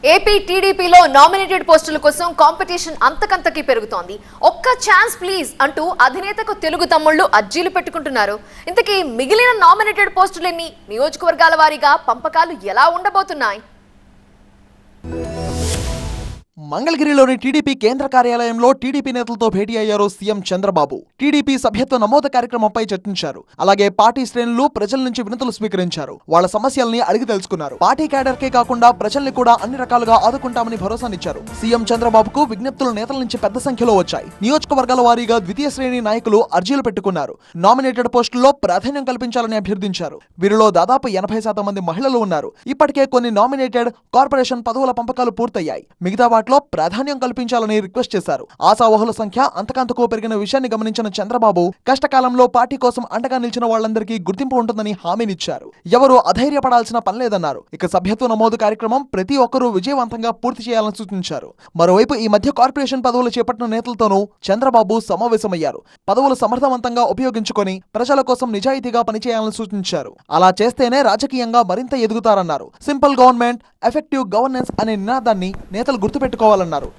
AP టీడీపీలో nominated పోస్టుల కోసం కాంపిటీషన్ అంతకంతకీ పెరుగుతోంది. ఒక్క ఛాన్స్ ప్లీజ్ అంటూ అధినేతకు తెలుగు తమ్ముళ్లు అర్జీలు పెట్టుకుంటున్నారు. ఇంతకీ మిగిలిన నామినేటెడ్ పోస్టులన్నీ నియోజకవర్గాల వారీగా పంపకాలు ఎలా ఉండబోతున్నాయి? మంగళగిరిలోని టీడీపీ కేంద్ర కార్యాలయంలో టీడీపీ నేతలతో భేటీ అయ్యారు సీఎం చంద్రబాబు. టీడీపీ సభ్యత్వ నమోదు కార్యక్రమంపై చర్చించారు. అలాగే పార్టీ శ్రేణులు ప్రజల నుంచి వినతులు స్వీకరించారు. వాళ్ళ సమస్యల్ని అడిగి తెలుసుకున్నారు. పార్టీ క్యాడర్కే కాకుండా ప్రజల్ని కూడా అన్ని రకాలుగా ఆదుకుంటామని భరోసానిచ్చారు. సీఎం చంద్రబాబుకు విజ్ఞప్తులు నేతల నుంచి పెద్ద సంఖ్యలో వచ్చాయి. నియోజకవర్గాల వారీగా ద్వితీయ శ్రేణి నాయకులు అర్జీలు పెట్టుకున్నారు. నామినేటెడ్ పోస్టుల్లో ప్రాధాన్యం కల్పించాలని అభ్యర్థించారు. వీరిలో దాదాపు 80% మంది మహిళలు ఉన్నారు. ఇప్పటికే కొన్ని నామినేటెడ్ కార్పొరేషన్ పదవుల పంపకాలు పూర్తయ్యాయి. మిగతా వాటిలో ప్రాధాన్యం కల్పించాలని రిక్వెస్ట్ చేశారు. ఆశావహుల సంఖ్య అంతకంతకు పెరిగిన విషయాన్ని గమనించిన చంద్రబాబు కష్టకాలంలో పార్టీ కోసం అండగా నిలిచిన వాళ్లందరికీ గుర్తింపు ఉంటుందని హామీనిచ్చారు. ఎవరూ అధైర్యపడాల్సిన పనిలేదన్నారు. ఇక సభ్యత్వ నమోదు కార్యక్రమం ప్రతి ఒక్కరూ విజయవంతంగా పూర్తి చేయాలని సూచించారు. మరోవైపు ఈ మధ్య కార్పొరేషన్ పదవులు చేపట్టిన నేతలతోనూ చంద్రబాబు సమావేశమయ్యారు. పదవులు సమర్థవంతంగా ఉపయోగించుకొని ప్రజల కోసం నిజాయితీగా పనిచేయాలని సూచించారు. అలా చేస్తేనే రాజకీయంగా మరింత ఎదుగుతారన్నారు. సింపుల్ గవర్నమెంట్, ఎఫెక్టివ్ గవర్నెన్స్ అనే నినాదాన్ని నేతలు గుర్తుపెట్టుకోవాలన్నారు.